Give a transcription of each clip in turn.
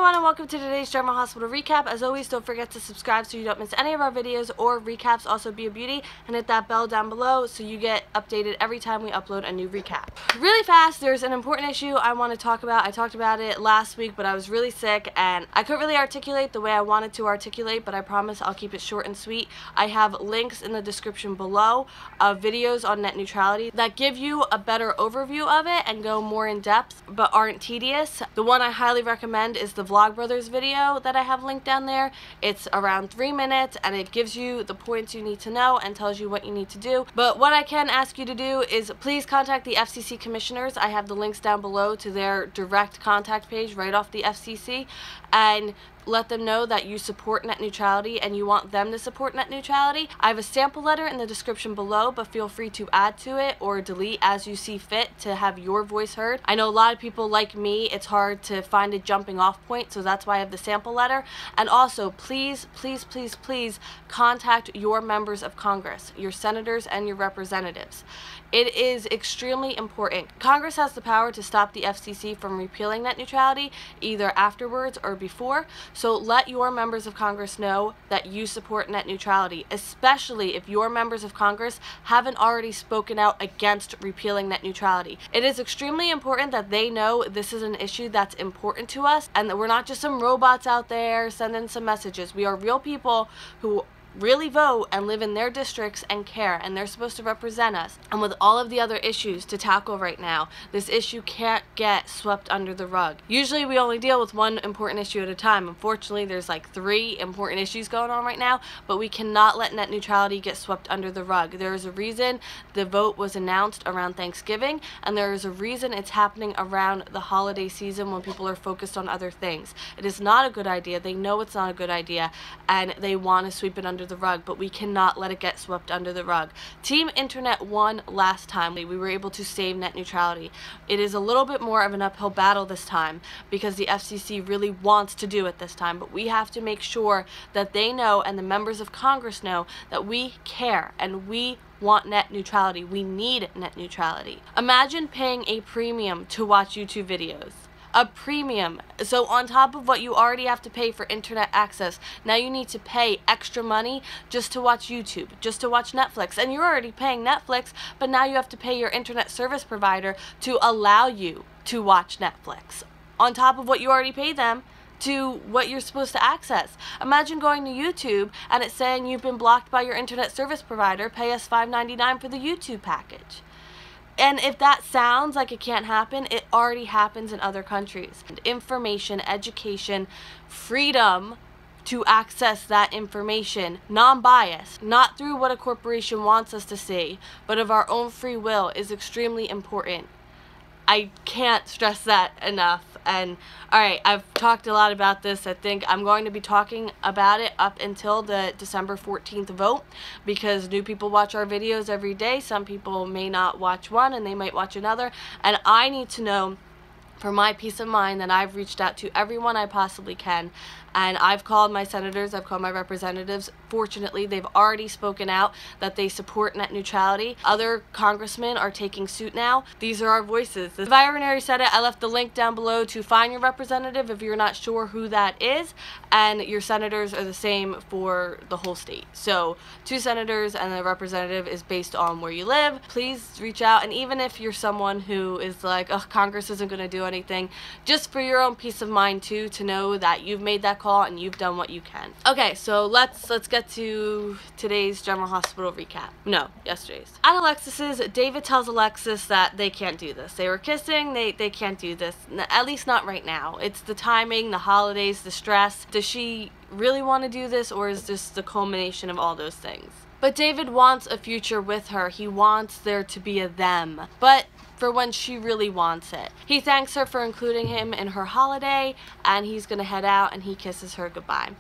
everyone, and welcome to today's General Hospital recap. As always, don't forget to subscribe so you don't miss any of our videos or recaps. Also, be a beauty and hit that bell down below so you get updated every time we upload a new recap. Really fast, there's an important issue I want to talk about. I talked about it last week, but I was really sick and I couldn't really articulate the way I wanted to articulate, but I promise I'll keep it short and sweet. I have links in the description below of videos on net neutrality that give you a better overview of it and go more in depth but aren't tedious. The one I highly recommend is the Vlogbrothers video that I have linked down there. It's around 3 minutes and it gives you the points you need to know and tells you what you need to do. But what I can ask you to do is please contact the FCC Commissioners. I have the links down below to their direct contact page right off the FCC, and let them know that you support net neutrality and you want them to support net neutrality. I have a sample letter in the description below, but feel free to add to it or delete as you see fit to have your voice heard. I know a lot of people like me, it's hard to find a jumping off point, so that's why I have the sample letter. And also, please, please, please, please contact your members of Congress, your senators and your representatives. It is extremely important. Congress has the power to stop the FCC from repealing net neutrality either afterwards or before, so let your members of Congress know that you support net neutrality, especially if your members of Congress haven't already spoken out against repealing net neutrality. It is extremely important that they know this is an issue that's important to us and that we're not just some robots out there sending some messages. We are real people who really vote and live in their districts and care, and they're supposed to represent us. And with all of the other issues to tackle right now, this issue can't get swept under the rug. Usually we only deal with one important issue at a time. Unfortunately, there's like 3 important issues going on right now, but we cannot let net neutrality get swept under the rug. There is a reason the vote was announced around Thanksgiving, and there is a reason it's happening around the holiday season when people are focused on other things. It is not a good idea. They know it's not a good idea, and they want to sweep it under the rug, but we cannot let it get swept under the rug. Team Internet won last time. We were able to save net neutrality. It is a little bit more of an uphill battle this time because the FCC really wants to do it this time, but we have to make sure that they know and the members of Congress know that we care and we want net neutrality. We need net neutrality. Imagine paying a premium to watch YouTube videos. A premium. So on top of what you already have to pay for internet access, now you need to pay extra money just to watch YouTube, just to watch Netflix. And you're already paying Netflix, but now you have to pay your internet service provider to allow you to watch Netflix on top of what you already pay them to what you're supposed to access. Imagine going to YouTube and it's saying you've been blocked by your internet service provider, pay us $5.99 for the YouTube package. And if that sounds like it can't happen, it already happens in other countries. Information, education, freedom to access that information, non-biased, not through what a corporation wants us to see, but of our own free will, is extremely important. I can't stress that enough. And alright, I've talked a lot about this. I think I'm going to be talking about it up until the December 14th vote because new people watch our videos every day. Some people may not watch one and they might watch another, and I need to know for my peace of mind that I've reached out to everyone I possibly can, and I've called my senators, I've called my representatives. Fortunately, they've already spoken out that they support net neutrality. Other congressmen are taking suit now. These are our voices. If I already said it, I left the link down below to find your representative if you're not sure who that is, and your senators are the same for the whole state. So 2 senators and the representative is based on where you live. Please reach out, and even if you're someone who is like, oh, Congress isn't going to do anything, just for your own peace of mind too, to know that you've made that call and you've done what you can. Okay, so let's get to today's General Hospital recap. No, yesterday's. At Alexis's, David tells Alexis that they can't do this. They were kissing, they can't do this. At least not right now. It's the timing, the holidays, the stress. Does she really want to do this, or is this the culmination of all those things? But David wants a future with her. He wants there to be a them. But for when she really wants it. He thanks her for including him in her holiday, and he's gonna head out and he kisses her goodbye.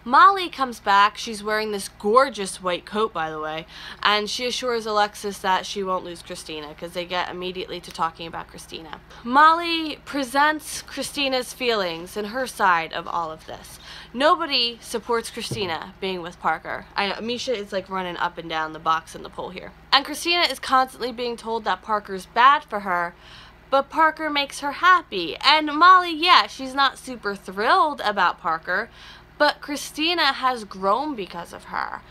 Molly comes back. She's wearing this gorgeous white coat, by the way, and she assures Alexis that she won't lose Christina because they get immediately to talking about Christina. Molly presents Christina's feelings and her side of all of this. Nobody supports Christina being with Parker. Misha is like running up and down the box in the poll here. And Christina is constantly being told that Parker's bad for her, but Parker makes her happy. And Molly, yeah, she's not super thrilled about Parker, but Christina has grown because of her.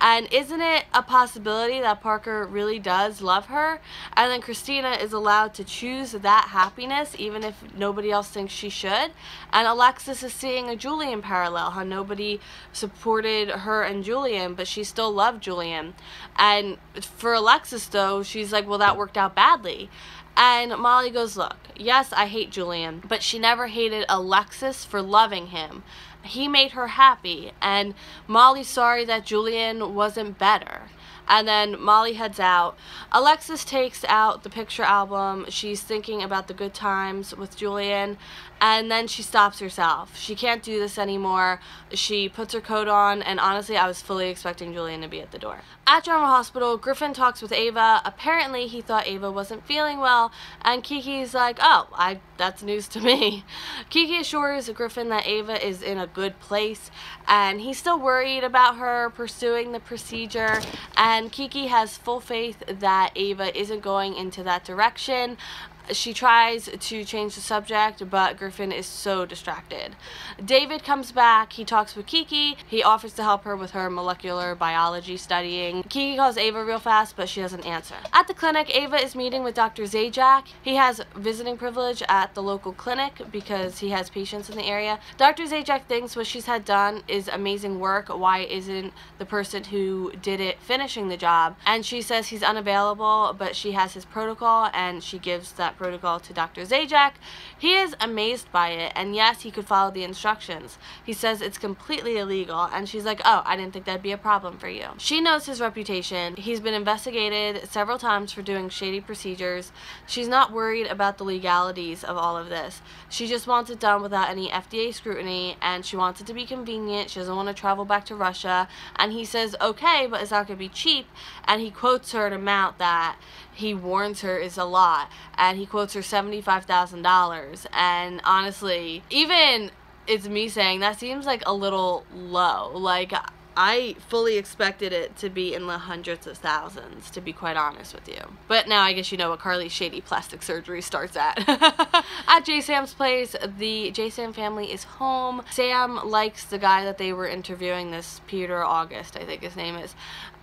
And isn't it a possibility that Parker really does love her? And then Christina is allowed to choose that happiness even if nobody else thinks she should. And Alexis is seeing a Julian parallel, how nobody supported her and Julian, but she still loved Julian. And for Alexis, though, she's like, well, that worked out badly. And Molly goes, look, yes, I hate Julian, but she never hated Alexis for loving him. He made her happy, and Molly's sorry that Julian wasn't better. And then Molly heads out. Alexis takes out the picture album. She's thinking about the good times with Julian, and then she stops herself. She can't do this anymore. She puts her coat on, and honestly, I was fully expecting Julian to be at the door. At General Hospital, Griffin talks with Ava. Apparently, he thought Ava wasn't feeling well, and Kiki's like, oh, that's news to me. Kiki assures Griffin that Ava is in a good place, and he's still worried about her pursuing the procedure, and Kiki has full faith that Ava isn't going into that direction. She tries to change the subject, but Griffin is so distracted. David comes back. He talks with Kiki. He offers to help her with her molecular biology studying. Kiki calls Ava real fast, but she doesn't answer. At the clinic, Ava is meeting with Dr. Zajack. He has visiting privilege at the local clinic because he has patients in the area. Dr. Zajack thinks what she's had done is amazing work. Why isn't the person who did it finishing the job? And she says he's unavailable, but she has his protocol, and she gives that protocol to Dr. Zajack. He is amazed by it, and yes, he could follow the instructions. He says it's completely illegal, and she's like, oh, I didn't think that'd be a problem for you. She knows his reputation. He's been investigated several times for doing shady procedures. She's not worried about the legalities of all of this. She just wants it done without any FDA scrutiny, and she wants it to be convenient. She doesn't want to travel back to Russia, and he says, okay, but it's not going to be cheap, and he quotes her an amount that he warns her is a lot, and he quotes her $75,000, and honestly, even it's me saying that seems like a little low. Like, I fully expected it to be in the hundreds of thousands, to be quite honest with you. But now I guess you know what Carly's shady plastic surgery starts at. At J-Sam's place, the J-Sam family is home. Sam likes the guy that they were interviewing, this Peter August, I think his name is.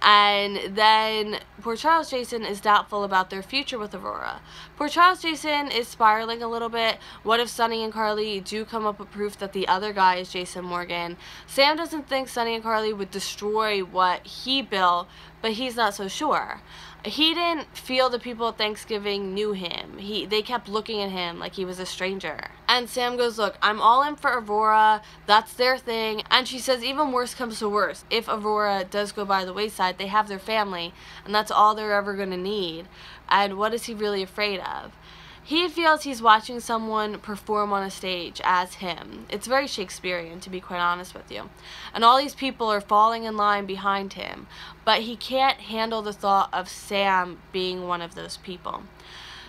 And then poor Charles Jason is doubtful about their future with Aurora. Poor Charles Jason is spiraling a little bit. What if Sonny and Carly do come up with proof that the other guy is Jason Morgan? Sam doesn't think Sonny and Carly would destroy what he built, but he's not so sure. He didn't feel the people at Thanksgiving knew him. They kept looking at him like he was a stranger. And Sam goes, look, I'm all in for Aurora. That's their thing. And she says, even worse comes to worse. If Aurora does go by the wayside, they have their family, and that's all they're ever going to need. And what is he really afraid of? He feels he's watching someone perform on a stage as him. It's very Shakespearean, to be quite honest with you. And all these people are falling in line behind him, but he can't handle the thought of Sam being one of those people.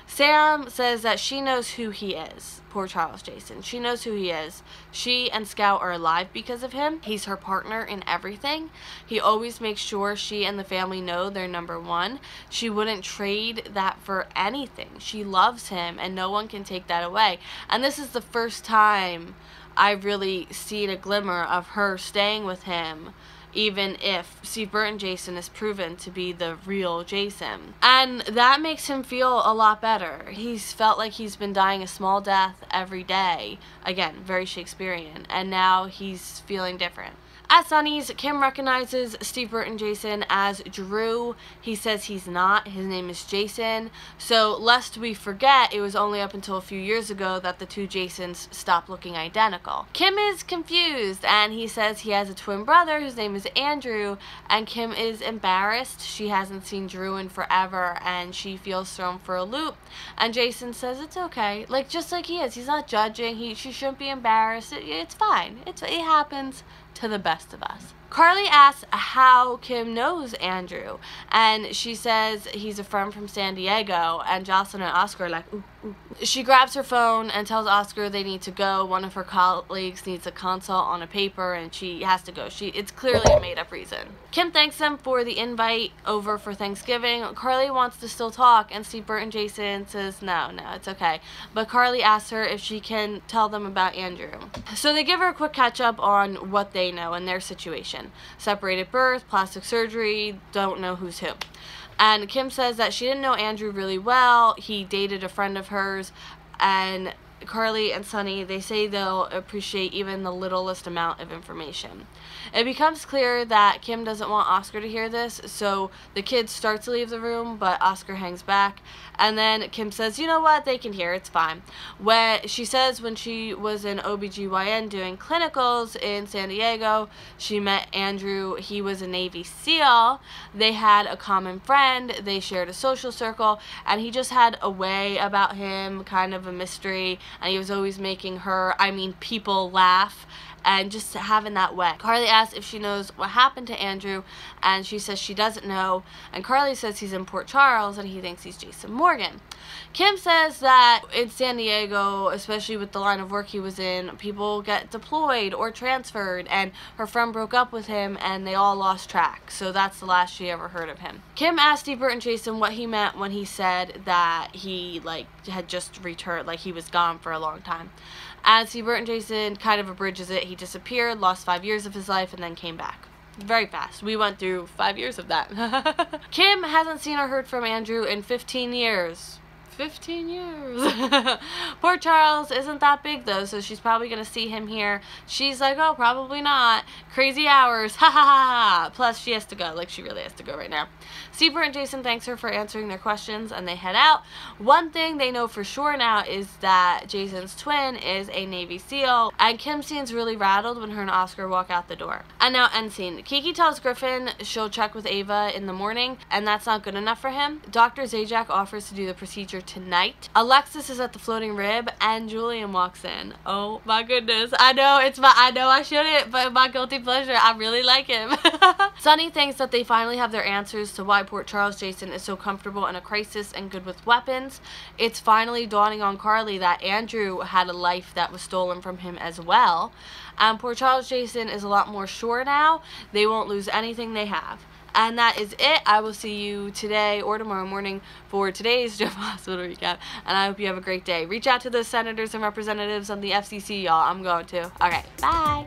Sam says that she knows who he is. Poor Charles Jason. She knows who he is. She and Scout are alive because of him. He's her partner in everything. He always makes sure she and the family know they're number one. She wouldn't trade that for anything. She loves him, and no one can take that away. And this is the first time I've really seen a glimmer of her staying with him, even if Steve Burton Jason is proven to be the real Jason. And that makes him feel a lot better. He's felt like he's been dying a small death every day. Again, very Shakespearean. And now he's feeling different. At Sonny's, Kim recognizes Steve Burton Jason as Drew. He says he's not. His name is Jason. So, lest we forget, it was only up until a few years ago that the two Jasons stopped looking identical. Kim is confused, and he says he has a twin brother whose name is Andrew, and Kim is embarrassed. She hasn't seen Drew in forever, and she feels thrown for a loop. And Jason says it's okay. Like, just like he is. He's not judging. She shouldn't be embarrassed. It's fine. It happens to the best of us. Carly asks how Kim knows Andrew, and she says he's a friend from San Diego, and Jocelyn and Oscar are like, ooh, She grabs her phone and tells Oscar they need to go. One of her colleagues needs a consult on a paper and she has to go. It's clearly a made-up reason. Kim thanks them for the invite over for Thanksgiving. Carly wants to still talk and Steve Burt and Jason says no, it's okay. But Carly asks her if she can tell them about Andrew. So they give her a quick catch-up on what they know and their situation. Separated birth, plastic surgery, don't know who's who. And Kim says that she didn't know Andrew really well. He dated a friend of hers. And Carly and Sonny, they say they'll appreciate even the littlest amount of information. It becomes clear that Kim doesn't want Oscar to hear this, so the kids start to leave the room, but Oscar hangs back. And then Kim says, you know what, they can hear, it's fine. She says when she was in OBGYN doing clinicals in San Diego, she met Andrew. He was a Navy SEAL. They had a common friend. They shared a social circle, and he just had a way about him, kind of a mystery, and he was always making people laugh. And just having that way. Carly asks if she knows what happened to Andrew, and she says she doesn't know. And Carly says he's in Port Charles, and he thinks he's Jason Morgan. Kim says that in San Diego, especially with the line of work he was in, people get deployed or transferred, and her friend broke up with him, and they all lost track. So that's the last she ever heard of him. Kim asked Steve Burt and Jason what he meant when he said that he, had just returned, he was gone for a long time. And Steve Burt and Jason kind of abridges it. He disappeared, lost 5 years of his life, and then came back. Very fast. We went through 5 years of that. Kim hasn't seen or heard from Andrew in 15 years. 15 years. Port Charles isn't that big though, so she's probably gonna see him here. She's like, oh, probably not. Crazy hours. Ha ha ha. Plus she has to go. She really has to go right now. Steve Burt and Jason thanks her for answering their questions and they head out. One thing they know for sure now is that Jason's twin is a Navy SEAL, and Kim seems really rattled when her and Oscar walk out the door. And now end scene. Kiki tells Griffin she'll check with Ava in the morning, and that's not good enough for him. Dr. Zajack offers to do the procedure tonight. Alexis is at the floating rib and Julian walks in. Oh my goodness. I know I shouldn't, but my guilty pleasure. I really like him. Sonny thinks that they finally have their answers to why Port Charles Jason is so comfortable in a crisis and good with weapons. It's finally dawning on Carly that Andrew had a life that was stolen from him as well. Port Charles Jason is a lot more sure now. They won't lose anything they have. And that is it. I will see you today or tomorrow morning for today's General Hospital recap. And I hope you have a great day. Reach out to those senators and representatives on the FCC, y'all. I'm going to. Okay, bye.